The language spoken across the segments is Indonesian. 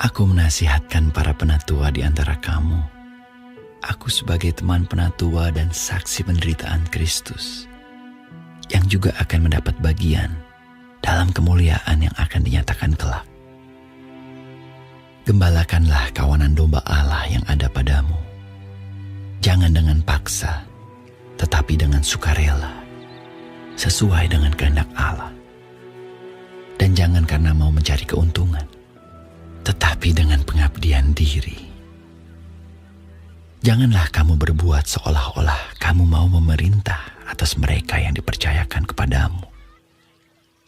Aku menasihatkan para penatua di antara kamu. Aku sebagai teman penatua dan saksi penderitaan Kristus, yang juga akan mendapat bagian dalam kemuliaan yang akan dinyatakan kelak. Gembalakanlah kawanan domba Allah yang ada padamu. Jangan dengan paksa, tetapi dengan sukarela, sesuai dengan kehendak Allah. Dan jangan karena mau mencari keuntungan, tetapi dengan pengabdian diri. Janganlah kamu berbuat seolah-olah kamu mau memerintah atas mereka yang dipercayakan kepadamu.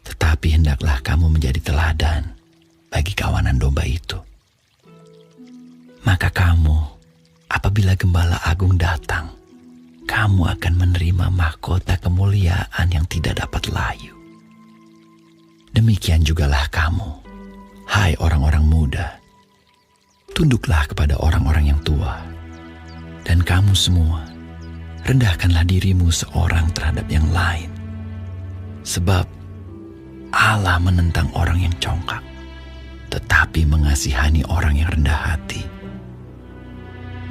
Tetapi hendaklah kamu menjadi teladan bagi kawanan domba itu. Maka kamu, apabila Gembala Agung datang, kamu akan menerima mahkota kemuliaan yang tidak dapat layu. Demikian jugalah kamu, hai orang-orang muda, tunduklah kepada orang-orang yang tua. Dan kamu semua, rendahkanlah dirimu seorang terhadap yang lain. Sebab Allah menentang orang yang congkak, tetapi mengasihani orang yang rendah hati.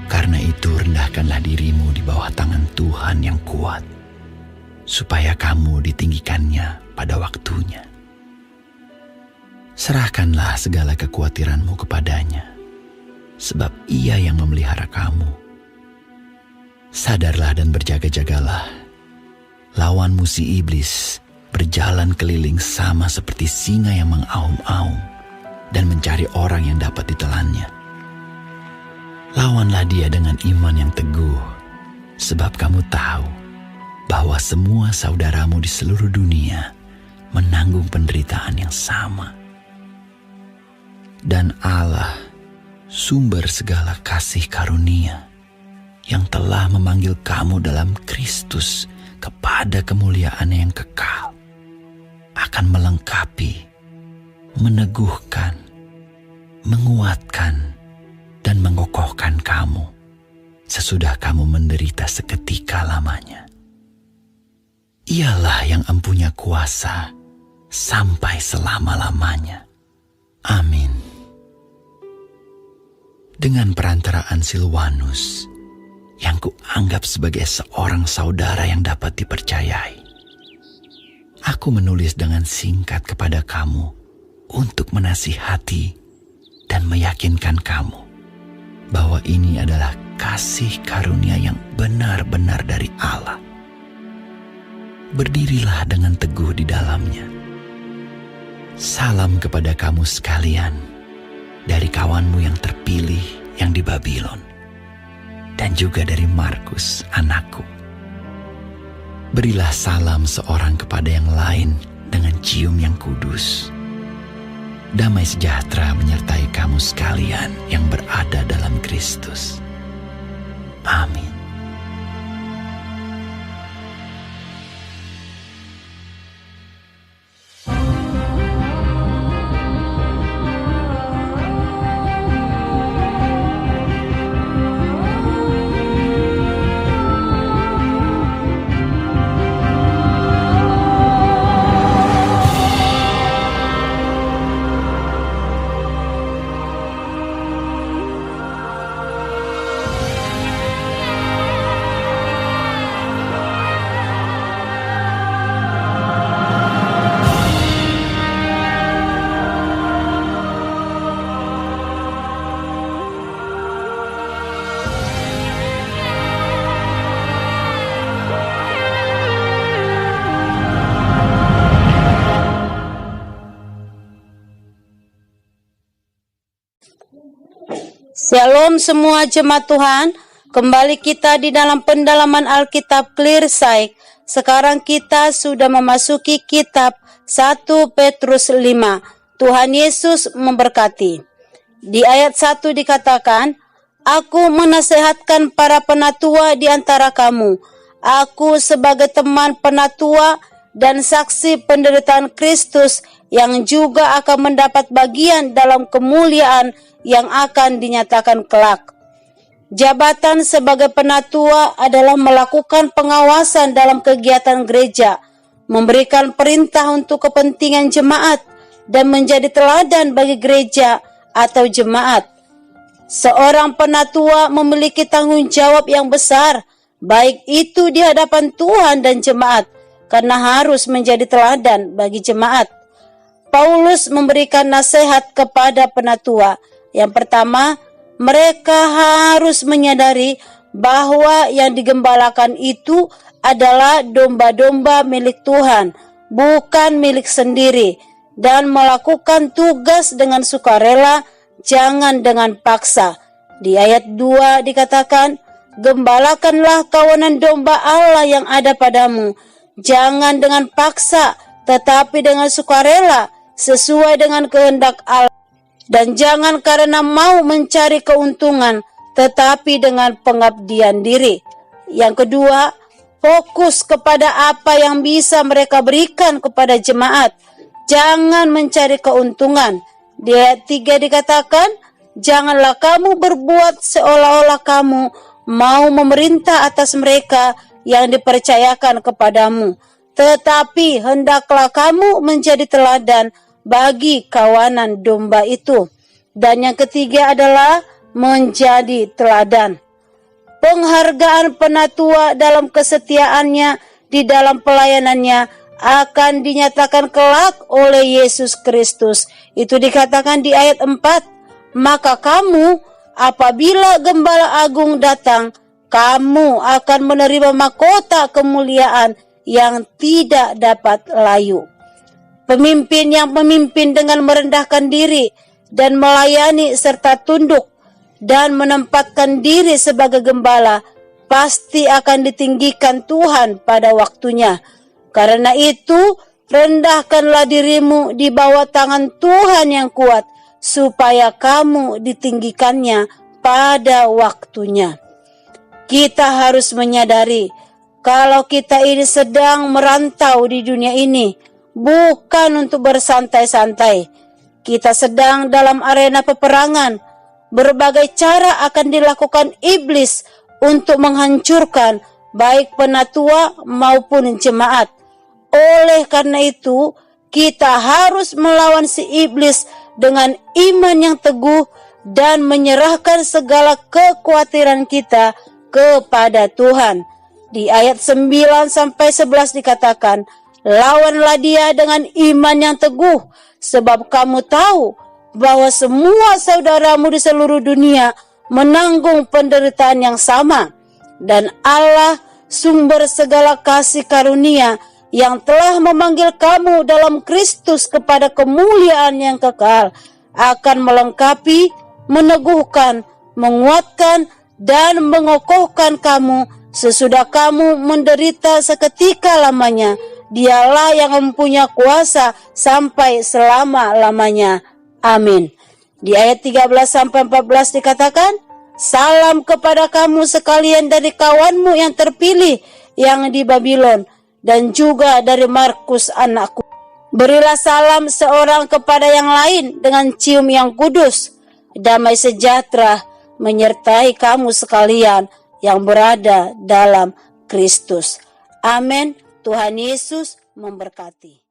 Karena itu rendahkanlah dirimu di bawah tangan Tuhan yang kuat, supaya kamu ditinggikannya pada waktunya. Serahkanlah segala kekhawatiranmu kepadanya, sebab Ia yang memelihara kamu. Sadarlah dan berjaga-jagalah. Lawanmu si iblis berjalan keliling sama seperti singa yang mengaum-aum dan mencari orang yang dapat ditelannya. Lawanlah dia dengan iman yang teguh, sebab kamu tahu bahwa semua saudaramu di seluruh dunia menanggung penderitaan yang sama. Dan Allah, sumber segala kasih karunia, yang telah memanggil kamu dalam Kristus kepada kemuliaan yang kekal, akan melengkapi, meneguhkan, menguatkan, dan mengokohkan kamu sesudah kamu menderita seketika lamanya. Ialah yang empunya kuasa sampai selama-lamanya. Amin. Dengan perantaraan Silwanus, yang kuanggap sebagai seorang saudara yang dapat dipercayai, aku menulis dengan singkat kepada kamu untuk menasihati dan meyakinkan kamu bahwa ini adalah kasih karunia yang benar-benar dari Allah. Berdirilah dengan teguh di dalamnya. Salam kepada kamu sekalian dari kawanmu yang terpilih yang di Babylon, dan juga dari Markus, anakku. Berilah salam seorang kepada yang lain dengan cium yang kudus. Damai sejahtera menyertai kamu sekalian yang berada dalam Kristus. Amin. Shalom semua jemaat Tuhan, kembali kita di dalam pendalaman Alkitab Clear Sight. Sekarang kita sudah memasuki kitab 1 Petrus 5. Tuhan Yesus memberkati. Di ayat 1 dikatakan, Aku menasehatkan para penatua di antara kamu. Aku sebagai teman penatua dan saksi penderitaan Kristus yang juga akan mendapat bagian dalam kemuliaan yang akan dinyatakan kelak. Jabatan sebagai penatua adalah melakukan pengawasan dalam kegiatan gereja, memberikan perintah untuk kepentingan jemaat, dan menjadi teladan bagi gereja atau jemaat. Seorang penatua memiliki tanggung jawab yang besar, baik itu di hadapan Tuhan dan jemaat, karena harus menjadi teladan bagi jemaat. Paulus memberikan nasihat kepada penatua. Yang pertama, mereka harus menyadari bahwa yang digembalakan itu adalah domba-domba milik Tuhan, bukan milik sendiri, dan melakukan tugas dengan sukarela, jangan dengan paksa. Di ayat 2 dikatakan, gembalakanlah kawanan domba Allah yang ada padamu, jangan dengan paksa, tetapi dengan sukarela, sesuai dengan kehendak Allah. Dan jangan karena mau mencari keuntungan, tetapi dengan pengabdian diri. Yang kedua, fokus kepada apa yang bisa mereka berikan kepada jemaat. Jangan mencari keuntungan. Di ayat 3 dikatakan, janganlah kamu berbuat seolah-olah kamu mau memerintah atas mereka yang dipercayakan kepadamu, tetapi hendaklah kamu menjadi teladan bagi kawanan domba itu. Dan yang ketiga adalah menjadi teladan. Penghargaan penatua dalam kesetiaannya di dalam pelayanannya akan dinyatakan kelak oleh Yesus Kristus. Itu dikatakan di ayat 4. Maka kamu, apabila Gembala Agung datang, kamu akan menerima mahkota kemuliaan yang tidak dapat layu. Pemimpin yang memimpin dengan merendahkan diri dan melayani serta tunduk dan menempatkan diri sebagai gembala pasti akan ditinggikan Tuhan pada waktunya. Karena itu, rendahkanlah dirimu di bawah tangan Tuhan yang kuat, supaya kamu ditinggikannya pada waktunya. Kita harus menyadari kalau kita ini sedang merantau di dunia ini, bukan untuk bersantai-santai. Kita sedang dalam arena peperangan. Berbagai cara akan dilakukan iblis untuk menghancurkan baik penatua maupun jemaat. Oleh karena itu, kita harus melawan si iblis dengan iman yang teguh dan menyerahkan segala kekhawatiran kita kepada Tuhan. Di ayat 9-11 dikatakan, lawanlah dia dengan iman yang teguh, sebab kamu tahu bahwa semua saudaramu di seluruh dunia menanggung penderitaan yang sama. Dan Allah, sumber segala kasih karunia, yang telah memanggil kamu dalam Kristus kepada kemuliaan yang kekal, akan melengkapi, meneguhkan, menguatkan, dan mengokohkan kamu sesudah kamu menderita seketika lamanya. Dialah yang mempunyai kuasa sampai selama-lamanya. Amin. Di ayat 13-14 dikatakan, salam kepada kamu sekalian dari kawanmu yang terpilih yang di Babylon, dan juga dari Markus anakku. Berilah salam seorang kepada yang lain dengan cium yang kudus. Damai sejahtera menyertai kamu sekalian yang berada dalam Kristus. Amin. Tuhan Yesus memberkati.